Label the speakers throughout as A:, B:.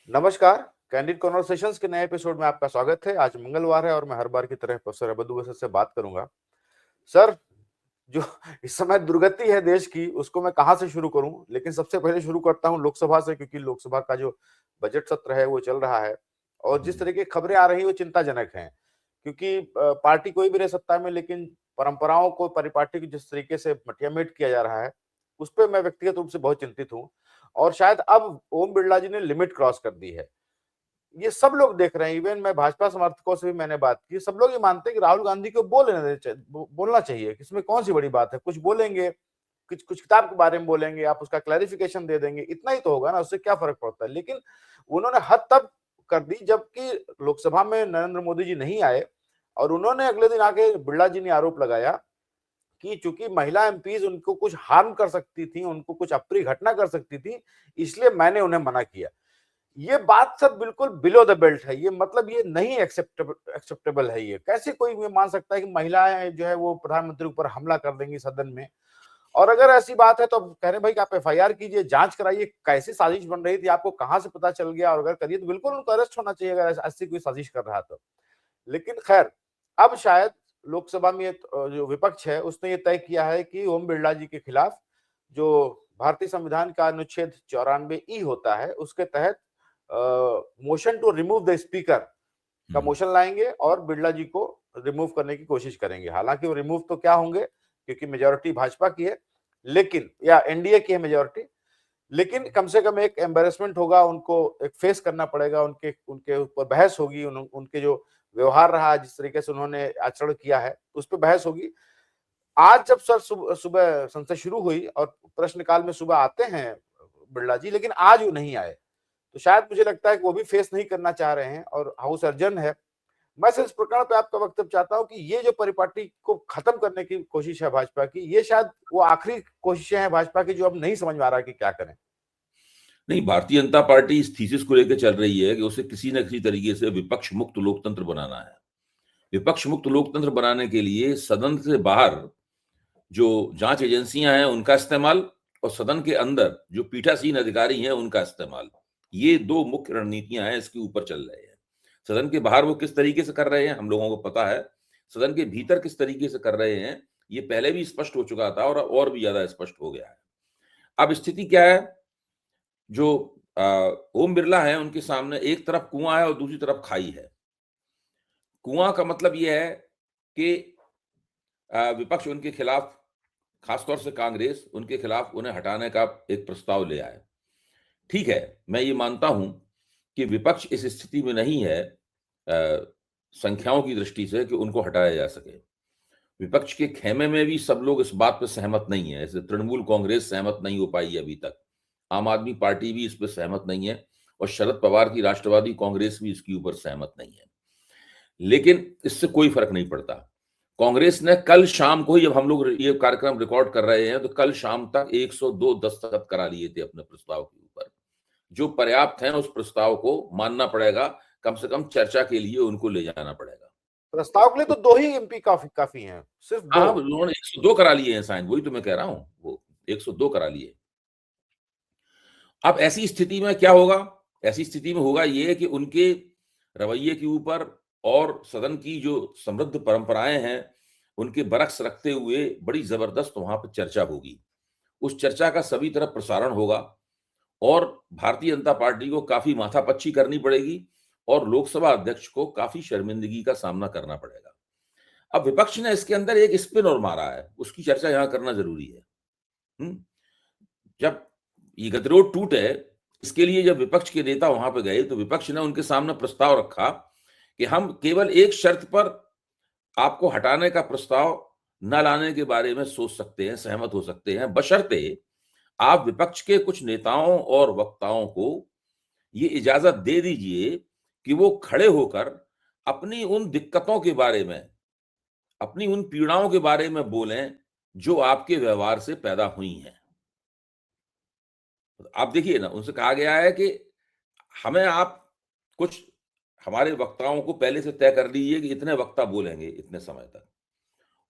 A: नमस्कार। Candid conversations के नए एपिसोड में आपका स्वागत है। आज मंगलवार है और मैं हर बार की तरह प्रोफेसर अबदू बसर से बात करूंगा। सर, जो इस समय दुर्गति है देश की, उसको मैं कहां से शुरू करूं? लेकिन सबसे पहले शुरू करता हूं लोकसभा से, क्योंकि लोकसभा का जो बजट सत्र है वो चल रहा है और जिस तरह की खबरें आ रही है वो चिंताजनक हैं। क्योंकि पार्टी कोई भी रह सत्ता में, लेकिन परंपराओं को परिपाटी की जिस तरीके से मटियामेट किया जा रहा है, उस पर मैं व्यक्तिगत रूप से बहुत चिंतित हूं। और शायद अब ओम बिरला जी ने लिमिट क्रॉस कर दी है। ये सब लोग देख रहे हैं। इवन मैं भाजपा समर्थकों से भी मैंने बात की, सब लोग ये मानते हैं कि राहुल गांधी को बोलना चाहिए। इसमें कौन सी बड़ी बात है? कुछ बोलेंगे, कुछ कुछ किताब के बारे में बोलेंगे, आप उसका क्लैरिफिकेशन दे देंगे, इतना ही तो होगा ना, उससे क्या फर्क पड़ता है। लेकिन उन्होंने हद तब कर दी जबकि लोकसभा में नरेंद्र मोदी जी नहीं आए और उन्होंने अगले दिन आके बिरला जी ने आरोप लगाया कि चूंकि महिला एमपीज उनको कुछ हार्म कर सकती थी, उनको कुछ अप्रिय घटना कर सकती थी, इसलिए मैंने उन्हें मना किया। ये बात सब बिल्कुल बिलो द बेल्ट है। ये मतलब ये नहीं एक्सेप्टेबल है। ये कैसे कोई ये मान सकता है कि महिलाएं जो है वो प्रधानमंत्री ऊपर हमला कर देंगी सदन में? और अगर ऐसी बात है तो अब कह रहे भाई कि आप एफआईआर कीजिए, जांच कराइए, कैसी साजिश बन रही थी, आपको कहां से पता चल गया? और अगर करिए तो बिल्कुल उनको अरेस्ट होना चाहिए अगर ऐसी कोई साजिश कर रहा तो। लेकिन खैर, अब शायद लोकसभा में जो विपक्ष है उसने ये तय किया है कि ओम बिरला जी के खिलाफ जो भारतीय संविधान का अनुच्छेद 94 होता है उसके तहत motion to remove the speaker का मोशन लाएंगे और बिरला जी को रिमूव करने की कोशिश करेंगे। हालांकि वो रिमूव तो क्या होंगे, क्योंकि मेजोरिटी भाजपा की है, लेकिन या एनडीए की है मेजोरिटी। लेकिन कम से कम एक एम्बेरसमेंट होगा, उनको एक फेस करना पड़ेगा, उनके उनके ऊपर बहस होगी, उनके जो व्यवहार रहा, जिस तरीके से उन्होंने आचरण किया है उस पर बहस होगी। आज जब सर सुबह संसद शुरू हुई और प्रश्नकाल में सुबह आते हैं बिरला जी, लेकिन आज वो नहीं आए, तो शायद मुझे लगता है कि वो भी फेस नहीं करना चाह रहे हैं और हाउस अर्जन है। मैं सिर्फ इस प्रकरण पे आपका वक्तव्य चाहता हूं कि ये जो परिपाटी को खत्म करने की कोशिश है भाजपा की, ये शायद वो आखिरी कोशिशें हैं भाजपा की जो अब नहीं समझ में आ रहा कि क्या करें।
B: नहीं, भारतीय जनता पार्टी इस थीसिस को लेकर चल रही है कि उसे किसी न किसी तरीके से विपक्ष मुक्त लोकतंत्र बनाना है। विपक्ष मुक्त लोकतंत्र बनाने के लिए सदन से बाहर जो जांच एजेंसियां हैं उनका इस्तेमाल और सदन के अंदर जो पीठासीन अधिकारी हैं उनका इस्तेमाल, ये दो मुख्य रणनीतियां हैं, इसके ऊपर चल रहे हैं। सदन के बाहर वो किस तरीके से कर रहे हैं हम लोगों को पता है, सदन के भीतर किस तरीके से कर रहे हैं ये पहले भी स्पष्ट हो चुका था और भी ज्यादा स्पष्ट हो गया है। अब स्थिति क्या है, जो ओम बिरला है उनके सामने एक तरफ कुआं है और दूसरी तरफ खाई है। कुआं का मतलब यह है कि विपक्ष उनके खिलाफ, खासतौर से कांग्रेस, उनके खिलाफ उन्हें हटाने का एक प्रस्ताव ले आए। ठीक है, मैं ये मानता हूं कि विपक्ष इस स्थिति में नहीं है संख्याओं की दृष्टि से कि उनको हटाया जा सके। विपक्ष के खेमे में भी सब लोग इस बात पर सहमत नहीं है। जैसे तृणमूल कांग्रेस सहमत नहीं हो पाई है अभी तक, आम आदमी पार्टी भी इस पर सहमत नहीं है और शरद पवार की राष्ट्रवादी कांग्रेस भी इसके ऊपर सहमत नहीं है। लेकिन इससे कोई फर्क नहीं पड़ता। कांग्रेस ने कल शाम को ही, जब हम लोग ये कार्यक्रम रिकॉर्ड कर रहे हैं, तो कल शाम तक 102 दस्तखत करा लिए थे अपने प्रस्ताव के ऊपर, जो पर्याप्त हैं। उस प्रस्ताव को मानना पड़ेगा, कम से कम चर्चा के लिए उनको ले जाना पड़ेगा।
A: प्रस्ताव के लिए तो 2 ही एमपी काफी काफी हैं, सिर्फ 2।
B: हाँ, उन्होंने 102 करा लिए हैं साइन, वही तो मैं कह रहा हूं, वो 102 करा लिए। अब ऐसी स्थिति में क्या होगा? ऐसी स्थिति में होगा ये कि उनके रवैये के ऊपर और सदन की जो समृद्ध परंपराएं हैं उनके बरक्स रखते हुए बड़ी जबरदस्त वहां पर चर्चा होगी। उस चर्चा का सभी तरफ प्रसारण होगा और भारतीय जनता पार्टी को काफी माथापच्ची करनी पड़ेगी और लोकसभा अध्यक्ष को काफी शर्मिंदगी का सामना करना पड़ेगा। अब विपक्ष ने इसके अंदर एक स्पिन और मारा है, उसकी चर्चा यहां करना जरूरी है। जब ये गतिरोध टूटे, इसके लिए जब विपक्ष के नेता वहां पे गए तो विपक्ष ने उनके सामने प्रस्ताव रखा कि हम केवल एक शर्त पर आपको हटाने का प्रस्ताव न लाने के बारे में सोच सकते हैं, सहमत हो सकते हैं, बशर्ते आप विपक्ष के कुछ नेताओं और वक्ताओं को ये इजाजत दे दीजिए कि वो खड़े होकर अपनी उन दिक्कतों के बारे में, अपनी उन पीड़ाओं के बारे में बोलें जो आपके व्यवहार से पैदा हुई हैं। आप देखिए ना, उनसे कहा गया है कि हमें आप कुछ, हमारे वक्ताओं को पहले से तय कर लीजिए कि इतने वक्ता बोलेंगे इतने समय तक,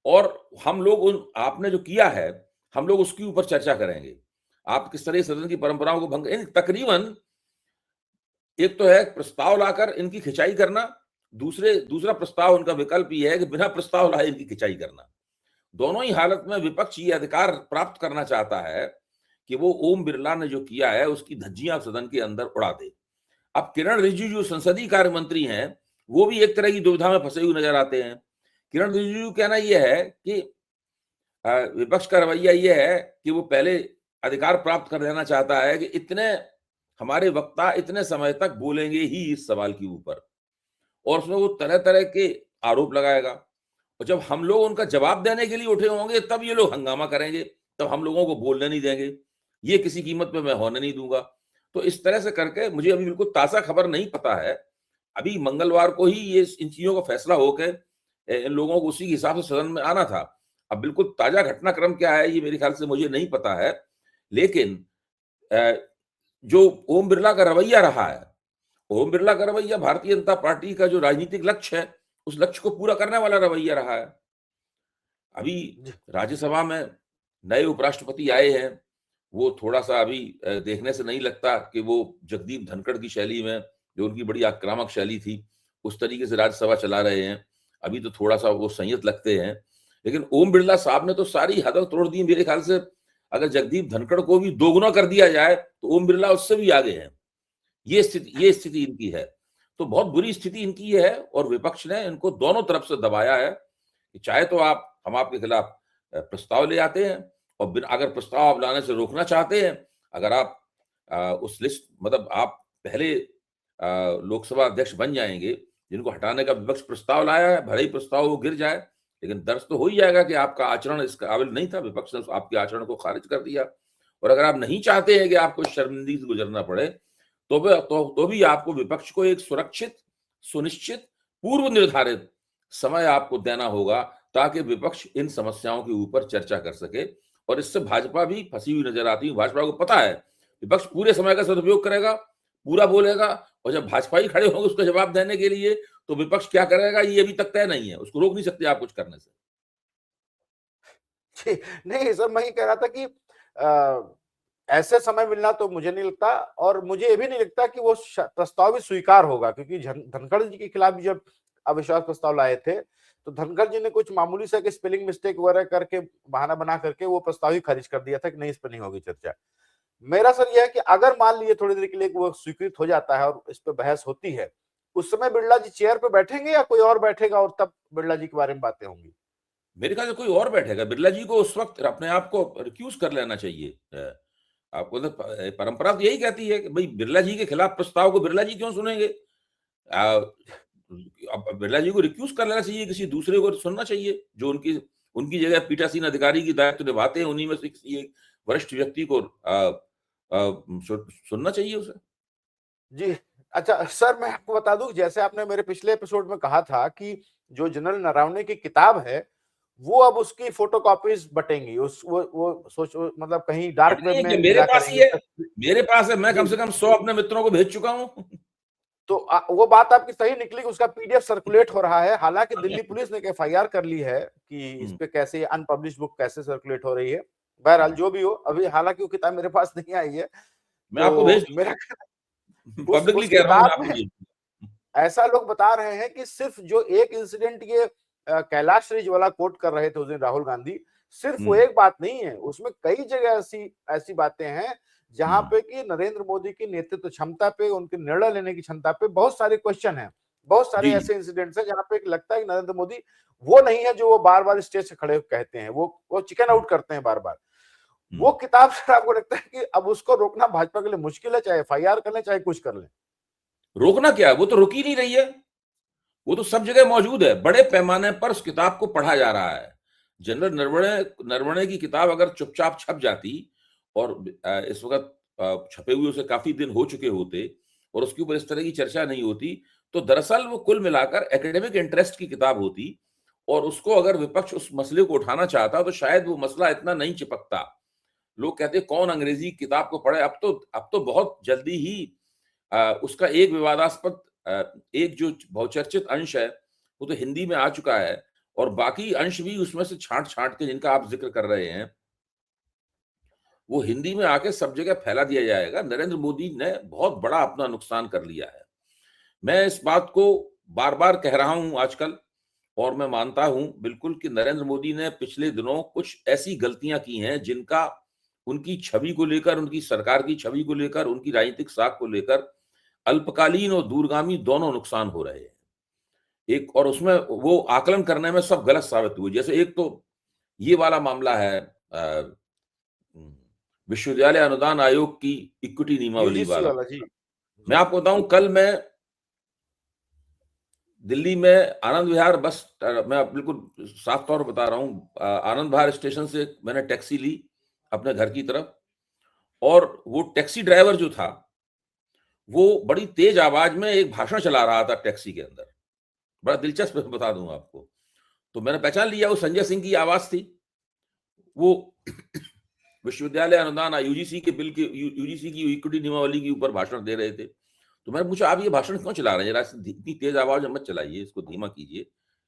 B: और हम लोग उन, आपने जो किया है हम लोग उसके ऊपर चर्चा करेंगे। आप किस तरह सदन की परंपराओं को भंग, तकरीबन एक तो है प्रस्ताव लाकर इनकी खिंचाई करना, दूसरा प्रस्ताव उनका विकल्प ये है कि बिना प्रस्ताव लाए इनकी खिंचाई करना। दोनों ही हालत में विपक्ष ये अधिकार प्राप्त करना चाहता है कि वो ओम बिरला ने जो किया है उसकी धज्जियां सदन के अंदर उड़ा दे। अब किरण रिजिजू संसदीय कार्य मंत्री हैं, वो भी एक तरह की दुविधा में फंसे हुए नजर आते हैं। किरण रिजिजू कहना यह है कि विपक्ष का रवैया यह है कि वो पहले अधिकार प्राप्त कर लेना चाहता है कि इतने हमारे वक्ता इतने समय तक बोलेंगे ही इस सवाल के ऊपर, और उसमें वो तरह तरह के आरोप लगाएगा, और जब हम लोग उनका जवाब देने के लिए उठे होंगे तब ये लोग हंगामा करेंगे, तब हम लोगों को बोलने नहीं देंगे, ये किसी कीमत पे मैं होने नहीं दूंगा। तो इस तरह से करके मुझे अभी बिल्कुल ताजा खबर नहीं पता है, अभी मंगलवार को ही ये इन चीजों का फैसला होकर इन लोगों को उसी के हिसाब से सदन में आना था। अब बिल्कुल ताजा घटनाक्रम क्या है ये मेरे ख्याल से मुझे नहीं पता है, लेकिन जो ओम बिरला का रवैया रहा है, ओम बिरला का रवैया भारतीय जनता पार्टी का जो राजनीतिक लक्ष्य है उस लक्ष्य को पूरा करने वाला रवैया रहा है। अभी राज्यसभा में नए उपराष्ट्रपति आए हैं, वो थोड़ा सा अभी देखने से नहीं लगता कि वो जगदीप धनखड़ की शैली में, जो उनकी बड़ी आक्रामक शैली थी, उस तरीके से राज्यसभा चला रहे हैं। अभी तो थोड़ा सा वो संयत लगते हैं, लेकिन ओम बिरला साहब ने तो सारी हदें तोड़ दी मेरे ख्याल से। अगर जगदीप धनखड़ को भी दोगुना कर दिया जाए तो ओम बिरला उससे भी आगे हैं। ये स्थिति इनकी है, तो बहुत बुरी स्थिति इनकी है, और विपक्ष ने इनको दोनों तरफ से दबाया है कि चाहे तो हम आपके खिलाफ प्रस्ताव ले आते हैं, और अगर प्रस्ताव आप लाने से रोकना चाहते हैं, अगर आप उस लिस्ट मतलब आप पहले लोकसभा अध्यक्ष बन जाएंगे जिनको हटाने का विपक्ष प्रस्ताव लाया है, भले ही प्रस्ताव वो गिर जाए, लेकिन दर्ज तो हो ही जाएगा कि आपका आचरण इस काबिल नहीं था, विपक्ष ने आपके आचरण को खारिज कर दिया। और अगर आप नहीं चाहते हैं कि आपको शर्मिंदगी से गुजरना पड़े, तो भी आपको विपक्ष को एक सुरक्षित, सुनिश्चित, पूर्व निर्धारित समय आपको देना होगा, ताकि विपक्ष इन समस्याओं के ऊपर चर्चा कर सके। और इससे भाजपा भी फंसी हुई नजर आती है। भाजपा को पता है विपक्ष पूरे समय का सदुपयोग करेगा, पूरा बोलेगा, और जब भाजपा ही खड़े होंगे उसका जवाब देने के लिए, तो विपक्ष क्या करेगा ये अभी तक तय नहीं है, उसको रोक नहीं सकते आप कुछ करने से।
A: जी, नहीं सर, मैं ये कह रहा था कि ऐसे समय मिलना तो मुझे नहीं लगता, और मुझे ये भी नहीं लगता कि वो प्रस्ताव भी स्वीकार होगा, क्योंकि धनखड़ जी के खिलाफ भी जब अविश्वास प्रस्ताव लाए थे तो धनखड़ जी ने कुछ मामूली सा स्पेलिंग मिस्टेक वगैरह करके, बहाना बना करके वो प्रस्ताव ही खारिज कर दिया था कि नहीं, इस पर नहीं होगी चर्चा। मेरा सर यह है कि अगर मान लीजिए थोड़ी देर के लिए वो स्वीकृत हो जाता है और इस पर बहस होती है, उस समय बिरला जी चेयर पे बैठेंगे या कोई और बैठेगा, और तब बिरला जी के बारे में बातें होंगी?
B: मेरे ख्याल से कोई और बैठेगा। बिरला जी को उस वक्त अपने आप को रिक्यूज कर लेना चाहिए। आपको तो परंपरा तो यही कहती है कि भाई बिरला जी के खिलाफ प्रस्ताव को बिरला जी क्यों सुनेंगे। अब बिरला जी को रिक्यूज कर लेना चाहिए, किसी दूसरे को सुनना चाहिए जो उनकी उनकी जगह पीठासीन अधिकारी की दायित्व निभाते हैं, उन्हीं में से किसी एक वरिष्ठ व्यक्ति को सुनना चाहिए उसे।
A: जी। अच्छा सर, मैं आपको बता दूं, जैसे आपने मेरे पिछले एपिसोड में कहा था कि जो जनरल नरवणे की किताब है वो अब उसकी फोटोकॉपीज बटेंगी, उस वो सोचो, मतलब कहीं डार्क वेब में
B: मेरे
A: मिला
B: पास ही
A: करेंगे।
B: है, मेरे पास है, मैं कम
A: जी,
B: से कम 100 अपने मित्रों को भेज चुका हूँ।
A: तो वो बात आपकी सही निकली कि उसका पीडीएफ सर्कुलेट हो रहा है। हालांकि दिल्ली पुलिस ने एक एफआईआर कर ली है कि इस पे कैसे अनपब्लिश बुक कैसे सर्कुलेट हो रही है। बहरहाल जो भी हो, अभी हालांकि वो किताब मेरे पास नहीं आई है,
B: मैं आपको भेज
A: तो मेरा
B: पब्लिकली
A: उस
B: कह रहा हूँ, मैं
A: किताब
B: आपको
A: में
B: भेज
A: ऐसा लोग बता रहे हैं कि सिर्फ जो एक इंसिडेंट ये कैलाश रिज वाला कोट कर रहे थे उस दिन राहुल गांधी, सिर्फ वो एक बात नहीं है, उसमें कई जगह ऐसी ऐसी बातें हैं जहां पे कि नरेंद्र मोदी की नेतृत्व क्षमता पे, उनके निर्णय लेने की क्षमता पे बहुत सारे क्वेश्चन हैं। बहुत सारे
B: जी।
A: ऐसे इंसिडेंट्स हैं जहां पे लगता है कि नरेंद्र मोदी वो नहीं है जो वो बार बार स्टेज से खड़े कहते हैं, वो चिकन आउट करते हैं बार बार। वो किताब से आपको लगता है कि अब उसको रोकना भाजपा के लिए मुश्किल है, चाहे एफआईआर कर ले चाहे कुछ कर ले?
B: रोकना क्या, वो तो रुक ही नहीं रही है, वो तो सब जगह मौजूद है, बड़े पैमाने पर उस किताब को पढ़ा जा रहा है। जनरल नरवणे की किताब अगर चुपचाप छप जाती, और इस वक्त छपे हुए उसे काफी दिन हो चुके होते, और उसके ऊपर इस तरह की चर्चा नहीं होती, तो दरअसल वो कुल मिलाकर एकेडमिक इंटरेस्ट की किताब होती, और उसको अगर विपक्ष उस मसले को उठाना चाहता तो शायद वो मसला इतना नहीं चिपकता। लोग कहते हैं कौन अंग्रेजी किताब को पढ़े, अब तो बहुत जल्दी ही उसका एक विवादास्पद एक जो बहुचर्चित अंश है वो तो हिंदी में आ चुका है, और बाकी अंश भी उसमें से छांट छांट के जिनका आप जिक्र कर रहे हैं वो हिंदी में आके सब जगह फैला दिया जाएगा। नरेंद्र मोदी ने बहुत बड़ा अपना नुकसान कर लिया है। मैं इस बात को बार-बार कह रहा हूं आजकल, और मैं मानता हूं बिल्कुल कि नरेंद्र मोदी ने पिछले दिनों कुछ ऐसी गलतियां की हैं जिनका उनकी छवि को लेकर, उनकी सरकार की छवि को लेकर, उनकी राजनीतिक साख को लेकर अल्पकालीन और दूरगामी दोनों नुकसान हो रहे हैं। एक और उसमें वो आकलन करने में सब गलत साबित हुए। जैसे एक तो ये वाला मामला है विश्वविद्यालय अनुदान आयोग की इक्विटी नियमावली
A: यूजीसी
B: वाला।
A: वाला जी।
B: मैं
A: जी।
B: आपको बताऊं, कल मैं दिल्ली में आनंद विहार बस, मैं बिल्कुल साफ तौर पर बता रहा हूं, आनंद विहार स्टेशन से मैंने टैक्सी ली अपने घर की तरफ, और वो टैक्सी ड्राइवर जो था वो बड़ी तेज आवाज में एक भाषण चला रहा था टैक्सी के अंदर। बड़ा दिलचस्प बता दूं आपको। तो मैंने पहचान लिया वो संजय सिंह की आवाज थी। वो विश्वविद्यालय अनुदान यूजीसी के बिल के यूजीसी की इक्विटी नियमावली के ऊपर भाषण दे रहे थे। तो मैंने पूछा, आप ये भाषण क्यों चला रहे हैं? जरा इतनी तेज आवाज में मत चलाइए, इसको धीमा कीजिए,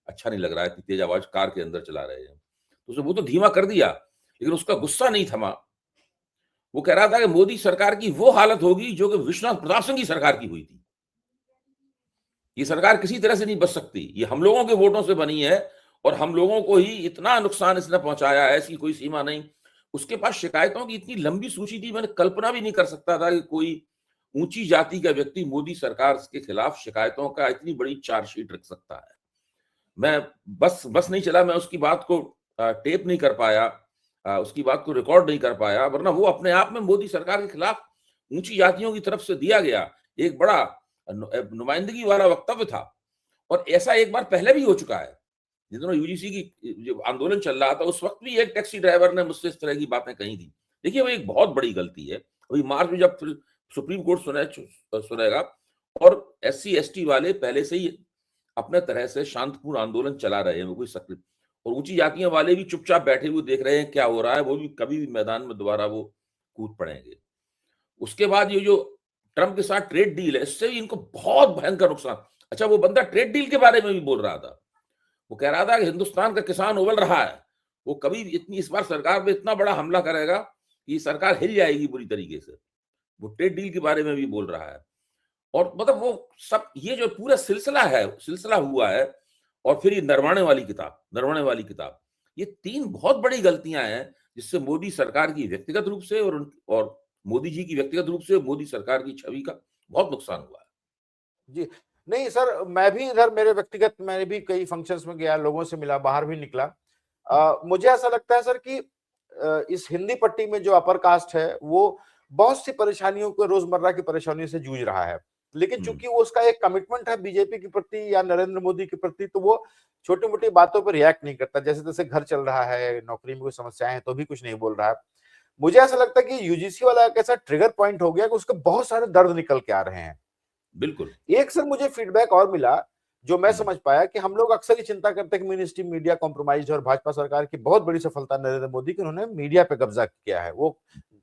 B: अच्छा नहीं लग रहा है, इतनी तेज आवाज कार के अंदर चला रहे हैं। तो उसने वो तो धीमा कर दिया, लेकिन उसका गुस्सा नहीं थमा। वो कह रहा था कि मोदी सरकार की वो हालत होगी जो कि विश्वनाथ प्रताप सिंह की सरकार की हुई थी। ये सरकार किसी तरह से नहीं बच सकती, ये हम लोगों के वोटों से बनी है, और हम लोगों को ही इतना नुकसान इसने पहुंचाया है, इसकी कोई सीमा नहीं। उसके पास शिकायतों की इतनी लंबी सूची थी, मैंने कल्पना भी नहीं कर सकता था कि कोई ऊंची जाति का व्यक्ति मोदी सरकार के खिलाफ शिकायतों का इतनी बड़ी चार्जशीट रख सकता है। मैं बस नहीं चला, मैं उसकी बात को टेप नहीं कर पाया, उसकी बात को रिकॉर्ड नहीं कर पाया, वरना वो अपने आप में मोदी सरकार के खिलाफ ऊंची जातियों की तरफ से दिया गया एक बड़ा नुमाइंदगी वाला वक्तव्य था। और ऐसा एक बार पहले भी हो चुका है, जिस दिनों यूजीसी की जो आंदोलन चल रहा था, उस वक्त भी एक टैक्सी ड्राइवर ने मुझसे इस तरह की बातें कही थी। देखिए, वो एक बहुत बड़ी गलती है। अभी मार्च में जब सुप्रीम कोर्ट सुनेगा, और SC ST वाले पहले से ही अपने तरह से शांतिपूर्ण आंदोलन चला रहे हैं, वो कोई सक्रिय, और ऊंची जातियां वाले भी चुपचाप बैठे हुए देख रहे हैं क्या हो रहा है, वो भी कभी भी मैदान में दोबारा वो कूद पड़ेंगे। उसके बाद ये जो ट्रंप के साथ ट्रेड डील है, इससे भी इनको बहुत भयंकर नुकसान। अच्छा, वो बंदा ट्रेड डील के बारे में भी बोल रहा था। वो कह रहा था कि हिंदुस्तान का किसान उबल रहा है, वो कभी इतनी, इस बार सरकार पे इतना बड़ा हमला करेगा कि सरकार हिल जाएगी बुरी तरीके से। वो ट्रेड डील के बारे में भी बोल रहा है। और मतलब वो सब, ये जो पूरा सिलसिला हुआ है, और फिर ये नरवाने वाली किताब, ये 3 बहुत बड़ी गलतियां हैं जिससे मोदी सरकार की व्यक्तिगत रूप से और मोदी जी की व्यक्तिगत रूप से मोदी सरकार की छवि का बहुत नुकसान हुआ है।
A: जी। नहीं सर, मैं भी इधर मेरे व्यक्तिगत, मैंने भी कई फंक्शंस में गया, लोगों से मिला, बाहर भी निकला। मुझे ऐसा लगता है सर कि इस हिंदी पट्टी में जो अपर कास्ट है वो बहुत सी परेशानियों को, रोजमर्रा की परेशानियों से जूझ रहा है, लेकिन चूंकि वो उसका एक कमिटमेंट है बीजेपी के प्रति या नरेंद्र मोदी के प्रति, तो वो छोटी मोटी बातों पर रिएक्ट नहीं करता। जैसे तैसे घर चल रहा है, नौकरी में कोई समस्याएं हैं तो भी कुछ नहीं बोल रहा है। मुझे ऐसा लगता है कि यूजीसी वाला एक ऐसा ट्रिगर पॉइंट हो गया कि उसके बहुत सारे दर्द निकल के आ रहे हैं।
B: बिल्कुल।
A: एक सर मुझे फीडबैक और मिला जो मैं
B: हम्म।
A: समझ पाया कि हम लोग अक्सर ही चिंता करते हैं कि मिनिस्ट्री मीडिया कॉम्प्रोमाइज है, और भाजपा सरकार की बहुत बड़ी सफलता नरेंद्र मोदी की, उन्होंने मीडिया पे कब्जा किया है। वो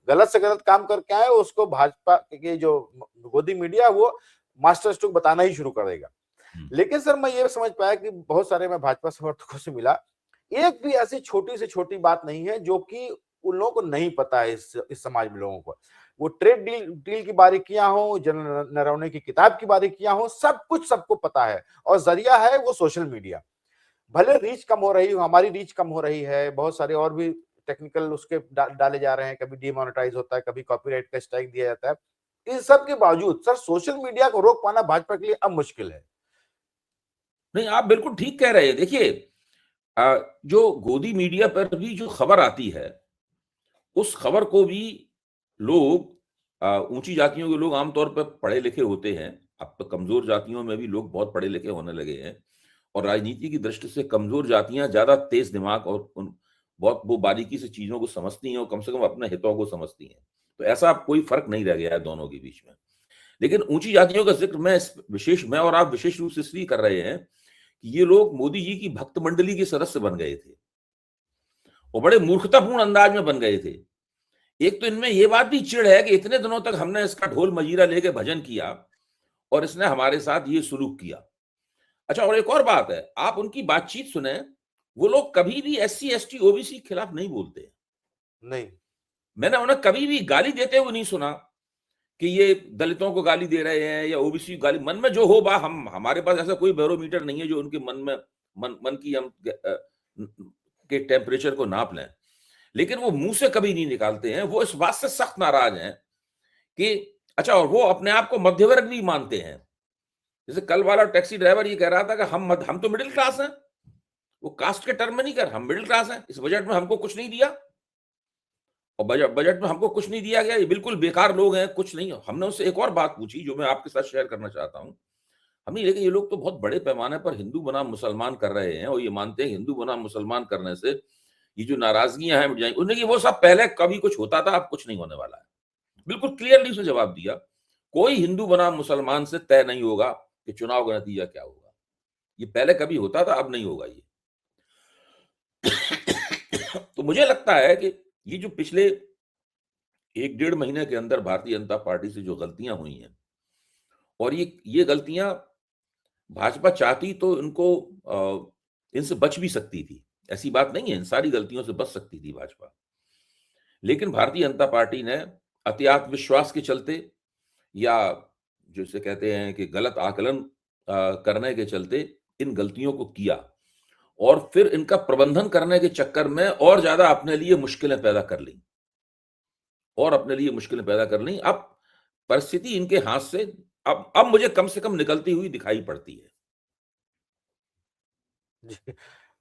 A: गलत से गलत काम करके आए, उसको भाजपा के जो गोदी मीडिया वो मास्टर स्ट्रोक बताना ही शुरू कर देगा।
B: हम्म।
A: लेकिन सर मैं ये समझ पाया कि बहुत सारे, मैं भाजपा समर्थकों से मिला, एक भी ऐसी छोटी से छोटी बात नहीं है जो कि उन लोगों को नहीं पता है, इस समाज में लोगों को। वो ट्रेड डील की बारीकियां हो, जनरल नरवणे की किताब की बारीकियां हो, सब कुछ सबको पता है, और जरिया है वो सोशल मीडिया। भले रीच कम हो रही हो, हमारी रीच कम हो रही है, बहुत सारे और भी टेक्निकल उसके डाले जा रहे हैं, कभी डीमोनेटाइज होता है, कभी कॉपीराइट का स्ट्राइक दिया जाता है। इन सब के बावजूद सर सोशल मीडिया को रोक पाना भाजपा के लिए अब मुश्किल है।
B: नहीं, आप बिल्कुल ठीक कह रहे हैं। देखिए, जो गोदी मीडिया पर भी जो खबर आती है, उस खबर को भी लोग, ऊंची जातियों के लोग आमतौर पर पढ़े लिखे होते हैं। अब तो कमजोर जातियों में भी लोग बहुत पढ़े लिखे होने लगे हैं, और राजनीति की दृष्टि से कमजोर जातियां ज्यादा तेज दिमाग और बहुत वो बारीकी से चीजों को समझती हैं, और कम से कम अपने हितों को समझती हैं। तो ऐसा कोई फर्क नहीं रह गया है दोनों के बीच में। लेकिन ऊंची जातियों का जिक्र मैं और आप विशेष रूप से इसलिए कर रहे हैं कि ये लोग मोदी जी की भक्त मंडली के सदस्य बन गए थे, और बड़े मूर्खतापूर्ण अंदाज में बन गए थे। एक तो इनमें यह बात भी चिढ़ है कि इतने दिनों तक हमने इसका ढोल मजीरा लेके भजन किया, और इसने हमारे साथ ये सुलूक किया। अच्छा, और एक और बात है, आप उनकी बातचीत सुने, वो लोग कभी भी SC ST OBC के खिलाफ नहीं बोलते।
A: नहीं।
B: मैंने उन्हें कभी भी गाली देते हुए नहीं सुना कि ये दलितों को गाली दे रहे हैं या ओबीसी को गाली। मन में जो हो बा, हम हमारे पास ऐसा कोई बैरोमीटर नहीं है जो उनके मन में मन की हम के टेम्परेचर को नाप लें, लेकिन वो मुंह से कभी नहीं निकालते हैं। वो इस बात से सख्त नाराज हैं कि अच्छा, और वो अपने आप को मध्य वर्ग भी मानते हैं। जैसे कल वाला टैक्सी ड्राइवर ये कह रहा था कि हम तो मिडिल क्लास हैं। वो कास्ट के टर्म में नहीं कर, हम मिडिल क्लास हैं, इस बजट में हमको कुछ नहीं दिया और बजट में हमको कुछ नहीं दिया गया, ये बिल्कुल बेकार लोग हैं, कुछ नहीं। हमने उससे एक और बात पूछी जो मैं आपके साथ शेयर करना चाहता हूं। हमने देखा ये लोग तो बहुत बड़े पैमाने पर हिंदू बनाम मुसलमान कर रहे हैं और ये मानते हैं हिंदू बनाम मुसलमान करने से ये जो नाराजगियां हैं मिट जाएंगी। उन्होंने वो सब पहले कभी कुछ होता था, अब कुछ नहीं होने वाला है। बिल्कुल क्लियरली उसने जवाब दिया, कोई हिंदू बनाम मुसलमान से तय नहीं होगा कि चुनाव का नतीजा क्या होगा। ये पहले कभी होता था, अब नहीं होगा ये। तो मुझे लगता है कि ये जो पिछले 1-1.5 महीने के अंदर भारतीय जनता पार्टी से जो गलतियां हुई हैं, और ये गलतियां भाजपा चाहती तो इनसे बच भी सकती थी, ऐसी बात नहीं है, इन सारी गलतियों से बच सकती थी भाजपा। लेकिन भारतीय जनता पार्टी ने अति आत्मविश्वास के चलते या जैसे कहते हैं कि गलत आकलन करने के चलते इन गलतियों को किया और फिर इनका प्रबंधन करने के चक्कर में और ज्यादा अपने लिए मुश्किलें पैदा कर ली अब परिस्थिति इनके हाथ से अब मुझे कम से कम निकलती हुई दिखाई पड़ती है।
A: जी।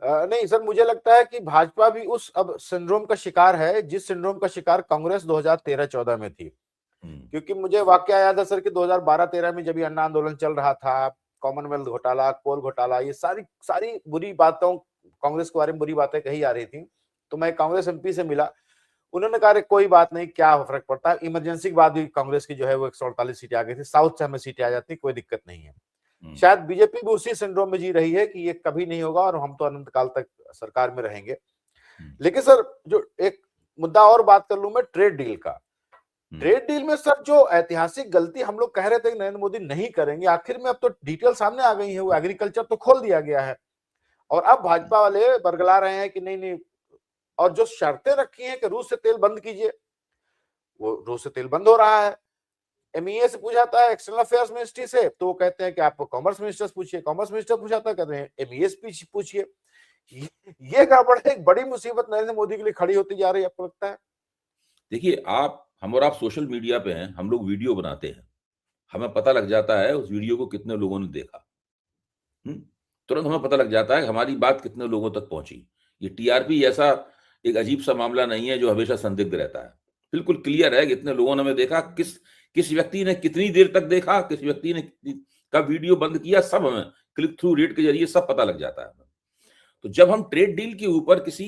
A: नहीं सर, मुझे लगता है कि भाजपा भी उस अब सिंड्रोम का शिकार है जिस सिंड्रोम का शिकार कांग्रेस 2013-14 में थी। क्योंकि मुझे वाकया याद है सर कि 2012-13 में जब ये अन्ना आंदोलन चल रहा था, कॉमनवेल्थ घोटाला, कोल घोटाला, ये सारी सारी बुरी बातों, कांग्रेस के बारे में बुरी बातें कही जा रही थी। तो मैं कांग्रेस एमपी से मिला, उन्होंने कहा कोई बात नहीं, क्या फर्क पड़ता है, इमरजेंसी के बाद भी कांग्रेस की जो है वो 148 सीटें आ गई थी, साउथ से हमें सीटें आ जाती, कोई दिक्कत नहीं है। शायद बीजेपी भी उसी सिंड्रोम में जी रही है कि ये कभी नहीं होगा और हम तो अनंत काल तक सरकार में रहेंगे। लेकिन सर, जो एक मुद्दा और बात कर लूं मैं ट्रेड डील का। ट्रेड डील में सर जो ऐतिहासिक गलती हम लोग कह रहे थे कि नरेंद्र मोदी नहीं करेंगे, आखिर में अब तो डिटेल सामने आ गई है, वो एग्रीकल्चर तो खोल दिया गया है और अब भाजपा वाले बरगला रहे हैं कि नहीं नहीं, और जो शर्तें रखी हैं कि रूस से तेल बंद कीजिए, वो रूस से तेल बंद हो रहा है। एमईए से पूछा था एक्सटर्नल अफेयर्स मिनिस्ट्री से, तो वो कहते हैं कि आप कॉमर्स मिनिस्टर पूछिए, कॉमर्स मिनिस्टर पूछा था, कहते हैं एमईए से पूछिए। ये गड़बड़ है, एक बड़ी मुसीबत नरेंद्र मोदी के लिए खड़ी होती जा रही है, आपको लगता है?
B: देखिए, हम और आप सोशल मीडिया पे हैं, हम लोग वीडियो बनाते हैं, हमें पता लग जाता है उस वीडियो को कितने लोगों ने देखा। तुरंत हमें पता लग जाता है कि हमारी बात कितने लोगों तक पहुंची। ये टीआरपी ऐसा एक अजीब सा मामला नहीं है जो हमेशा संदिग्ध रहता है। बिल्कुल क्लियर है कि इतने लोगों ने हमें देखा, किस व्यक्ति ने कितनी देर तक देखा, किस व्यक्ति ने कब वीडियो बंद किया, सब हमें क्लिक थ्रू रेट के जरिए सब पता लग जाता है। तो जब हम ट्रेड डील के ऊपर किसी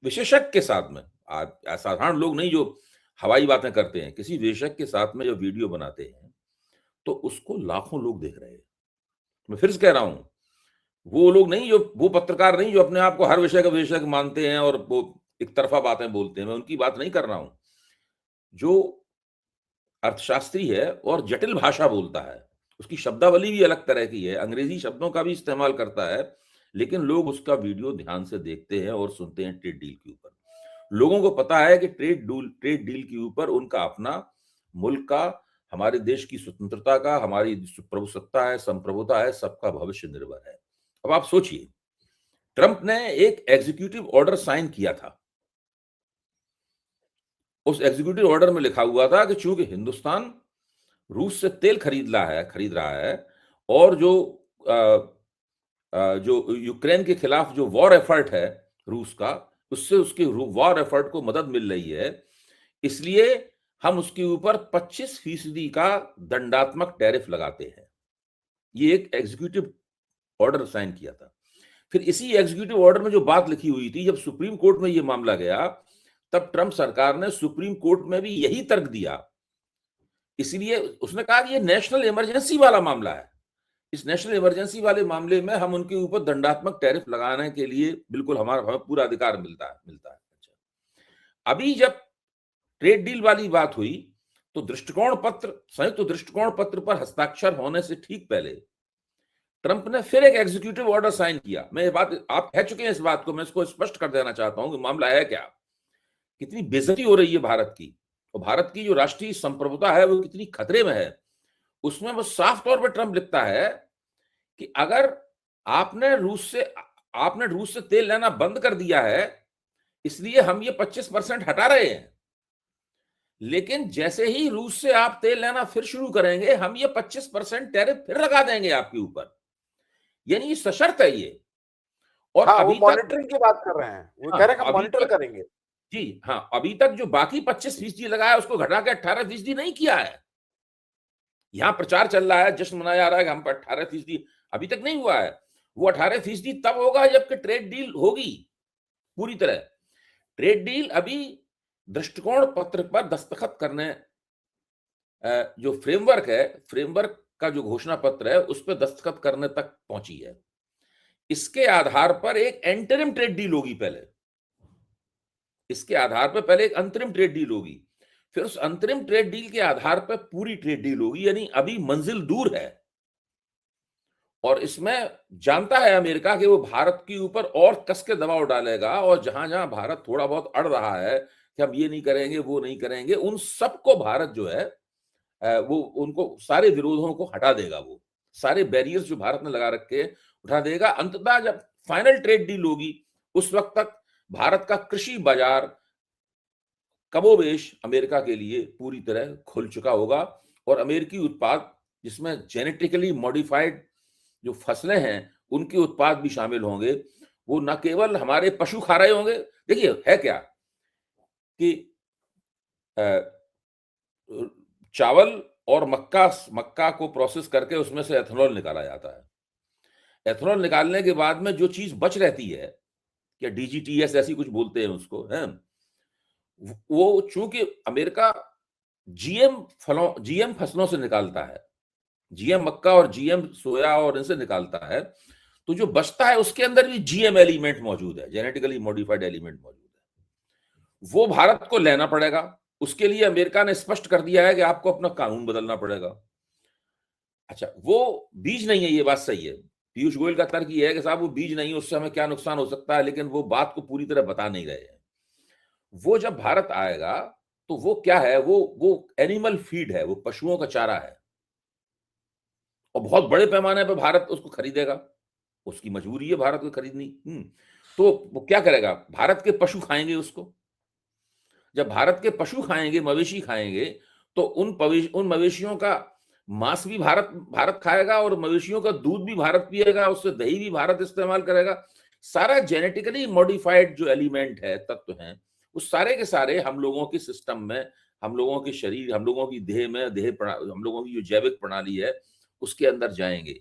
B: विशेषज्ञ के साथ में, साधारण लोग नहीं जो हवाई बातें करते हैं, किसी विशेषज्ञ के साथ में जब वीडियो बनाते हैं तो उसको लाखों लोग देख रहे हैं। मैं फिर से कह रहा हूं, वो लोग नहीं, जो वो पत्रकार नहीं जो अपने आप को हर विषय का विशेषज्ञ मानते हैं और वो एक तरफा बातें बोलते हैं, मैं उनकी बात नहीं कर रहा हूं। जो अर्थशास्त्री है और जटिल भाषा बोलता है, उसकी शब्दावली भी अलग तरह की है, अंग्रेजी शब्दों का भी इस्तेमाल करता है, लेकिन लोग उसका वीडियो ध्यान से देखते हैं और सुनते हैं ट्रेड डील के ऊपर। लोगों को पता है कि ट्रेड डील के ऊपर उनका अपना मुल्क का, हमारे देश की स्वतंत्रता का, हमारी प्रभुसत्ता है, संप्रभुता है, सबका भविष्य निर्भर है। अब आप सोचिए, ट्रंप ने एक एग्जीक्यूटिव ऑर्डर साइन किया था। उस एग्जीक्यूटिव ऑर्डर में लिखा हुआ था कि चूंकि हिंदुस्तान रूस से तेल खरीद रहा है और जो यूक्रेन के खिलाफ जो वॉर एफर्ट है रूस का, उससे उसके वॉर एफर्ट को मदद मिल रही है, इसलिए हम उसके ऊपर 25% का दंडात्मक टैरिफ लगाते हैं। ये एक एग्जीक्यूटिव ऑर्डर साइन किया था। फिर इसी एग्जीक्यूटिव ऑर्डर में जो बात लिखी हुई थी, जब सुप्रीम कोर्ट में ये मामला गया, तब ट्रंप सरकार ने सुप्रीम कोर्ट में भी यही तर्क दिया। इसलिए उसने कहा कि ये नेशनल इमरजेंसी वाला मामला है, इस नेशनल इमरजेंसी वाले मामले में हम उनके ऊपर दंडात्मक टैरिफ लगाने के लिए बिल्कुल हमें पूरा अधिकार मिलता है। अच्छा, अभी जब ट्रेड डील वाली बात हुई तो संयुक्त दृष्टिकोण पत्र पर हस्ताक्षर होने से ठीक पहले ट्रंप ने फिर एक एग्जीक्यूटिव ऑर्डर साइन किया। मैं ये बात, आप कह चुके हैं इस बात को, मैं इसको स्पष्ट कर देना चाहता हूं कि मामला है क्या। कितनी बेइज्जती हो रही है भारत की, और भारत की जो राष्ट्रीय संप्रभुता है वो कितनी खतरे में है, उसमें वो साफ तौर पर ट्रंप लिखता है कि अगर आपने रूस से तेल लेना बंद कर दिया है, इसलिए हम ये 25% हटा रहे हैं, लेकिन जैसे ही रूस से आप तेल लेना फिर शुरू करेंगे, हम ये 25% टैरिफ फिर लगा देंगे आपके ऊपर। यानी ये सशर्त है ये। और
A: हाँ, वो
B: अभी तक
A: मॉनिटरिंग की बात कर रहे हैं, वो कह रहे हैं हम
B: अभी
A: मॉनिटर
B: तक
A: करेंगे।
B: जी हाँ, अभी तक जो बाकी 25% लगाया उसको घटा के 18% नहीं किया है। यहां प्रचार चल रहा है, जश्न मनाया जा रहा है कि हम पर 18%, अभी तक नहीं हुआ है। वो 18% तब होगा जबकि ट्रेड डील होगी पूरी तरह। ट्रेड डील अभी दृष्टिकोण पत्र पर दस्तखत करने, जो फ्रेमवर्क का जो घोषणा पत्र है उस पर दस्तखत करने तक पहुंची है। इसके आधार पर एक एंटरिम ट्रेड डील होगी पहले, इसके आधार पर पहले एक अंतरिम ट्रेड डील होगी, फिर उस अंतरिम ट्रेड डील के आधार पर पूरी ट्रेड डील होगी। यानी अभी मंजिल दूर है, और इसमें जानता है अमेरिका कि वो भारत के ऊपर और कस के दबाव डालेगा, और जहां जहां भारत थोड़ा बहुत अड़ रहा है कि हम ये नहीं करेंगे वो नहीं करेंगे, उन सबको भारत जो है वो उनको सारे विरोधों को हटा देगा, वो सारे बैरियर्स जो भारत ने लगा रखे उठा देगा। अंततः जब फाइनल ट्रेड डील होगी उस वक्त तक भारत का कृषि बाजार कमोबेश अमेरिका के लिए पूरी तरह खुल चुका होगा, और अमेरिकी उत्पाद जिसमें जेनेटिकली मॉडिफाइड जो फसलें हैं उनके उत्पाद भी शामिल होंगे। वो न केवल हमारे पशु खा रहे होंगे, देखिए है क्या कि चावल और मक्का को प्रोसेस करके उसमें से एथेनॉल निकाला जाता है। एथेनॉल निकालने के बाद में जो चीज बच रहती है, क्या डीजीटीएस ऐसी कुछ बोलते हैं उसको, है वो चूंकि अमेरिका जीएम फसलों से निकालता है, जीएम मक्का और जीएम सोया और इनसे निकालता है, तो जो बचता है उसके अंदर भी जीएम एलिमेंट मौजूद है, जेनेटिकली मॉडिफाइड एलिमेंट मौजूद है। वो भारत को लेना पड़ेगा। उसके लिए अमेरिका ने स्पष्ट कर दिया है कि आपको अपना कानून बदलना पड़ेगा। अच्छा, वो बीज नहीं है, ये बात सही है। पीयूष गोयल का तर्क ये है कि साहब वो बीज नहीं है, उससे हमें क्या नुकसान हो सकता है, लेकिन वो बात को पूरी तरह बता नहीं रहे हैं। वो जब भारत आएगा तो वो क्या है, वो एनिमल फीड है, वो पशुओं का चारा है, और बहुत बड़े पैमाने पर भारत उसको खरीदेगा, उसकी मजबूरी है भारत को खरीदनी। तो वो क्या करेगा, भारत के पशु खाएंगे उसको। जब भारत के पशु खाएंगे, मवेशी खाएंगे, तो उन मवेशियों का मांस भी भारत खाएगा, और मवेशियों का दूध भी भारत पिएगा, उससे दही भी भारत इस्तेमाल करेगा। सारा जेनेटिकली मॉडिफाइड जो एलिमेंट है, तत्व हैं, उस सारे के सारे हम लोगों के सिस्टम में, हम लोगों के शरीर, हम लोगों की देह में, हम लोगों की जो जैविक प्रणाली है उसके अंदर जाएंगे।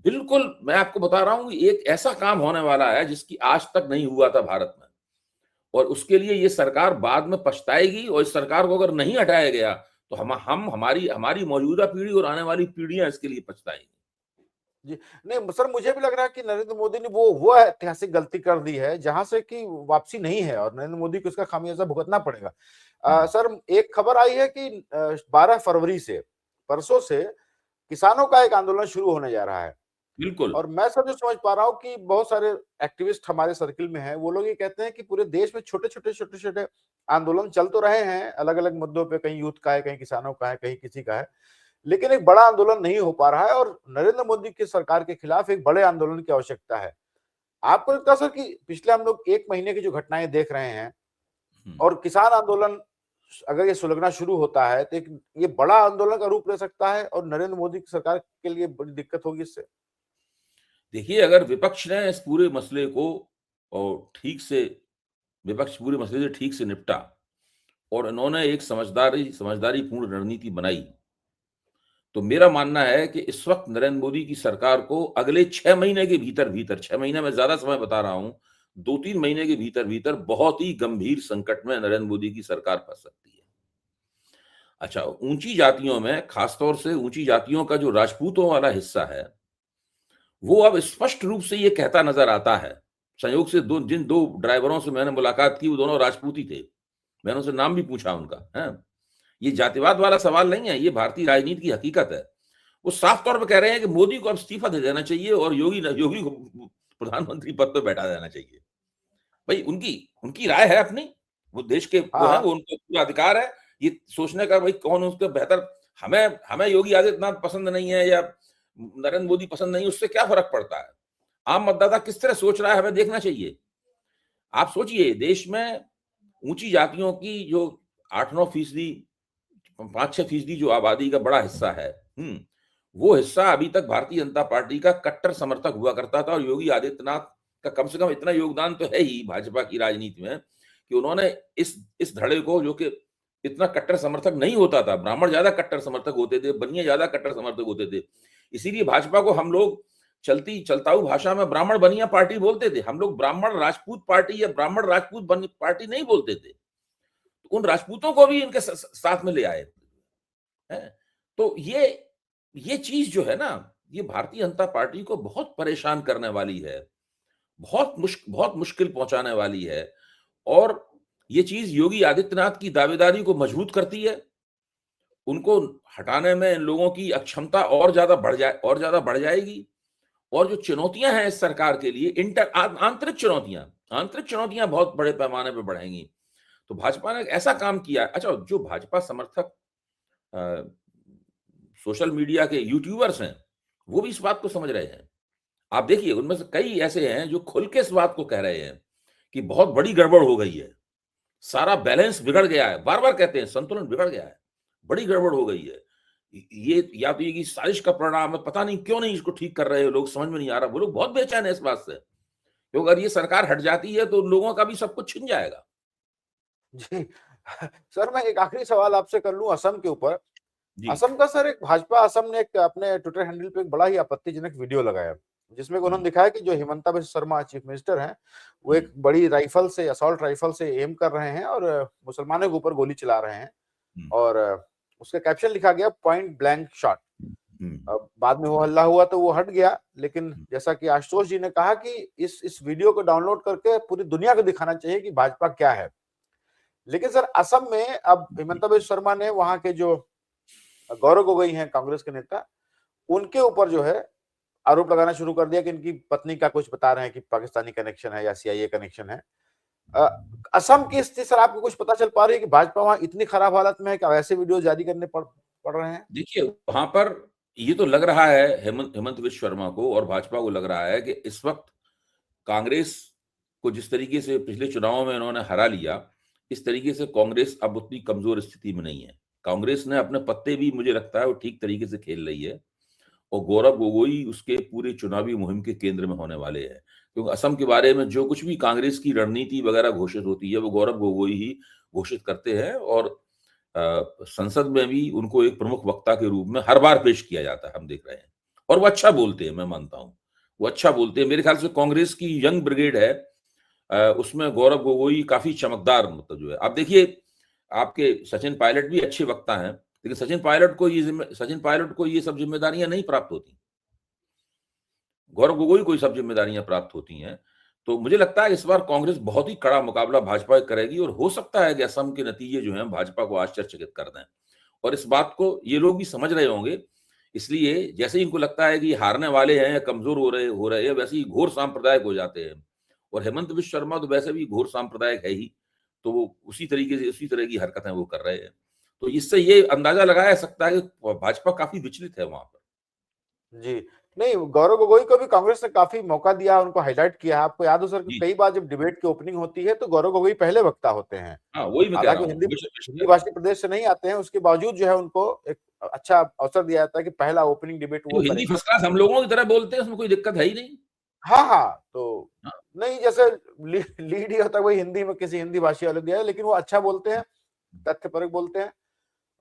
B: बिल्कुल, मैं आपको बता रहा हूं, एक ऐसा काम होने वाला है जिसकी आज तक नहीं हुआ था भारत में, और उसके लिए ये सरकार बाद में पछताएगी, और इस सरकार को अगर नहीं हटाया गया तो हमारी मौजूदा पीढ़ी और आने वाली पीढ़ियां इसके लिए पछताएंगी।
A: जी, नहीं सर, मुझे भी लग रहा है कि नरेंद्र मोदी ने वो ऐतिहासिक गलती कर दी है जहां से कि वापसी नहीं है, और नरेंद्र मोदी को इसका खामियाजा भुगतना पड़ेगा। सर, एक खबर आई है कि 12 फरवरी से, परसों से किसानों का एक आंदोलन शुरू होने जा रहा है।
B: बिल्कुल।
A: और मैं सर जो समझ पा रहा हूँ कि बहुत सारे एक्टिविस्ट हमारे सर्किल में हैं, वो लोग ये कहते हैं कि पूरे देश में छोटे छोटे आंदोलन चल तो रहे हैं अलग अलग मुद्दों पे, कहीं यूथ का है, कहीं किसानों का है, कहीं किसी का है, लेकिन एक बड़ा आंदोलन नहीं हो पा रहा है, और नरेंद्र मोदी की सरकार के खिलाफ एक बड़े आंदोलन की आवश्यकता है। आपको लगता है सर कि पिछले हम लोग 1 महीने की जो घटनाएं देख रहे हैं, और किसान आंदोलन अगर ये सुलगना शुरू होता है, तो ये बड़ा आंदोलन का रूप ले सकता है, और नरेंद्र मोदी की सरकार के लिए बड़ी दिक्कत होगी इससे?
B: देखिए, अगर विपक्ष ने इस पूरे मसले को और ठीक से विपक्ष पूरे मसले से ठीक से निपटा, और इन्होंने एक समझदारी पूर्ण रणनीति बनाई, तो मेरा मानना है कि इस वक्त नरेंद्र मोदी की सरकार को अगले 6 महीने के भीतर 6 महीने में ज्यादा समय बता रहा हूं, 2-3 महीने के भीतर बहुत ही गंभीर संकट में नरेंद्र मोदी की सरकार फंस सकती है। अच्छा, ऊंची जातियों में, खासतौर से ऊंची जातियों का जो राजपूतों वाला हिस्सा है, वो अब स्पष्ट रूप से ये कहता नजर आता है। संयोग से जिन 2 ड्राइवरों से मैंने मुलाकात की वो दोनों राजपूती थे, मैंने उनसे नाम भी पूछा उनका, है। ये जातिवाद वाला सवाल नहीं है, ये भारतीय राजनीति की हकीकत है। वो साफ तौर पर कह रहे हैं कि मोदी को अब इस्तीफा दे देना चाहिए और योगी को प्रधानमंत्री पद पर बैठा देना चाहिए। भाई, उनकी राय है अपनी, वो देश के वो है,
A: हाँ
B: वो उनको पूरा अधिकार है ये सोचने का भाई कौन उसके बेहतर। हमें हमें योगी आदित्यनाथ पसंद नहीं है या नरेंद्र मोदी पसंद नहीं, उससे क्या फर्क पड़ता है? आम मतदाता किस तरह सोच रहा है हमें देखना चाहिए। आप सोचिए देश में ऊंची जातियों की जो 8-9%, 5-6% जो आबादी का बड़ा हिस्सा है, वो हिस्सा अभी तक भारतीय जनता पार्टी का कट्टर समर्थक हुआ करता था। और योगी आदित्यनाथ का कम से कम इतना योगदान तो है ही भाजपा की राजनीति में कि उन्होंने इस धड़े को, जो कि इतना कट्टर समर्थक नहीं होता था, ब्राह्मण ज्यादा कट्टर समर्थक होते थे, बनिया ज्यादा कट्टर समर्थक होते थे, इसीलिए भाजपा को हम लोग चलताऊ भाषा में ब्राह्मण बनिया पार्टी बोलते थे। हम लोग ब्राह्मण राजपूत पार्टी या ब्राह्मण राजपूत पार्टी नहीं बोलते थे। उन राजपूतों को भी इनके साथ में ले आए हैं। तो ये चीज जो है ना, ये भारतीय जनता पार्टी को बहुत परेशान करने वाली है, बहुत मुश्किल पहुंचाने वाली है। और ये चीज योगी आदित्यनाथ की दावेदारी को मजबूत करती है। उनको हटाने में इन लोगों की अक्षमता और ज्यादा बढ़ जाएगी। और जो चुनौतियां हैं इस सरकार के लिए, आंतरिक चुनौतियां बहुत बड़े पैमाने पर बढ़ेंगी। तो भाजपा ने ऐसा काम किया। अच्छा, जो भाजपा समर्थक सोशल मीडिया के यूट्यूबर्स हैं, वो भी इस बात को समझ रहे हैं। आप देखिए उनमें से कई ऐसे हैं जो खुल के इस बात को कह रहे हैं कि बहुत बड़ी गड़बड़ हो गई है, सारा बैलेंस बिगड़ गया है। बार बार कहते हैं संतुलन बिगड़ गया है, बड़ी गड़बड़ हो गई है। ये या तो ये साजिश का परिणाम है, पता नहीं क्यों नहीं इसको ठीक कर रहे हो लोग, समझ में नहीं आ रहा। वो लोग बहुत बेचैन है इस बात से, क्योंकि अगर ये सरकार हट जाती है तो लोगों का भी सब कुछ छिन जाएगा।
A: जी। सर मैं एक आखिरी सवाल आपसे कर लूं असम के ऊपर।
B: जी।
A: असम का सर एक भाजपा असम ने एक अपने ट्विटर हैंडल पे एक बड़ा ही आपत्तिजनक वीडियो लगाया, जिसमें उन्होंने दिखाया कि जो हिमंता बिस्वा शर्मा चीफ मिनिस्टर हैं, वो एक बड़ी राइफल से, असॉल्ट राइफल से एम कर रहे हैं और मुसलमानों के ऊपर गोली चला रहे हैं। और उसका कैप्शन लिखा गया पॉइंट ब्लैंक शॉट। अब बाद में वो हल्ला हुआ तो वो हट गया, लेकिन जैसा कि आशुतोष जी ने कहा कि इस वीडियो को डाउनलोड करके पूरी दुनिया को दिखाना चाहिए कि भाजपा क्या है। लेकिन सर असम में अब हिमंता बिस्वा शर्मा ने वहां के जो गौरव गोगोई हैं कांग्रेस के नेता, उनके ऊपर जो है आरोप लगाना शुरू कर दिया कि इनकी पत्नी का कुछ बता रहे हैं कि पाकिस्तानी कनेक्शन है या सीआईए कनेक्शन है। असम की स्थिति सर आपको कुछ पता चल पा रही है कि भाजपा वहां इतनी खराब हालत में है कि ऐसे वीडियो जारी करने पड़ रहे हैं?
B: देखिए वहां पर ये तो लग रहा है हेमंत बिस्वा शर्मा को और भाजपा को लग रहा है कि इस वक्त कांग्रेस को जिस तरीके से पिछले चुनावों में इन्होंने हरा लिया, इस तरीके से कांग्रेस अब उतनी कमजोर स्थिति में नहीं है। कांग्रेस ने अपने पत्ते भी, मुझे लगता है, वो ठीक तरीके से खेल रही है। और गौरव गोगोई उसके पूरे चुनावी मुहिम के केंद्र में होने वाले हैं, क्योंकि असम के बारे में जो कुछ भी कांग्रेस की रणनीति वगैरह घोषित होती है वो गौरव गोगोई ही घोषित करते हैं। और संसद में भी उनको एक प्रमुख वक्ता के रूप में हर बार पेश किया जाता है, हम देख रहे हैं। और वो अच्छा बोलते हैं, मैं मानता हूं वो अच्छा बोलते हैं। मेरे ख्याल से कांग्रेस की यंग ब्रिगेड है, उसमें गौरव गोगोई काफी चमकदार, मतलब जो है। आप देखिए आपके सचिन पायलट भी अच्छे वक्ता हैं, लेकिन सचिन पायलट को ये सब जिम्मेदारियां नहीं प्राप्त होती, गौरव गोगोई को ये सब जिम्मेदारियां प्राप्त होती हैं। तो मुझे लगता है इस बार कांग्रेस बहुत ही कड़ा मुकाबला भाजपा करेगी और हो सकता है कि असम के नतीजे जो हैं भाजपा को आश्चर्यचकित कर दें। और इस बात को ये लोग भी समझ रहे होंगे, इसलिए जैसे ही इनको लगता है कि हारने वाले हैं या कमजोर हो रहे हैं, वैसे ही घोर सांप्रदायिक हो जाते हैं। और हेमंत बिस्वा शर्मा तो वैसे भी घोर सांप्रदायिक है ही, तो वो उसी तरीके से उसी तरह की हरकतें वो कर रहे हैं। तो इससे ये अंदाजा लगाया सकता है कि भाजपा काफी विचलित है वहां पर।
A: जी। नहीं, गौरव गोगोई को भी कांग्रेस ने काफी मौका दिया, उनको हाईलाइट किया है। आपको याद हो सर कि
B: जी।
A: कई बार जब डिबेट की ओपनिंग होती है तो गौरव गोगोई पहले वक्ता होते हैं।
B: हाँ, वही मैं कह रहा
A: हालांकि
B: हूँ,
A: हिंदी
B: विश्व
A: हिंदी
B: कह रहा हूँ।
A: भाषी प्रदेश से नहीं आते हैं, उसके बावजूद जो है उनको एक अच्छा अवसर दिया जाता है कि पहला ओपनिंग डिबेट वो
B: तो हिंदी
A: करेंगे।
B: फर्स्ट क्लास हम लोगों की तरह बोलते हैं, उसमें कोई दिक्कत है ही नहीं।
A: हाँ हाँ, तो
B: हाँ,
A: नहीं, जैसे लीड ही होता है वही हिंदी में किसी हिंदी भाषी वाले दिया है, लेकिन वो अच्छा बोलते हैं, तथ्यपरक बोलते हैं।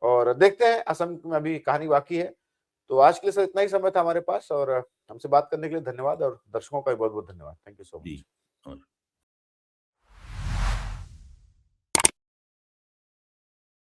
A: और देखते हैं, असम में अभी कहानी बाकी है। तो आज के लिए सर इतना ही समय था हमारे पास, और हमसे बात करने के लिए धन्यवाद, और दर्शकों का भी बहुत बहुत धन्यवाद। थैंक यू सो
B: जी।
A: मच।
B: हाँ।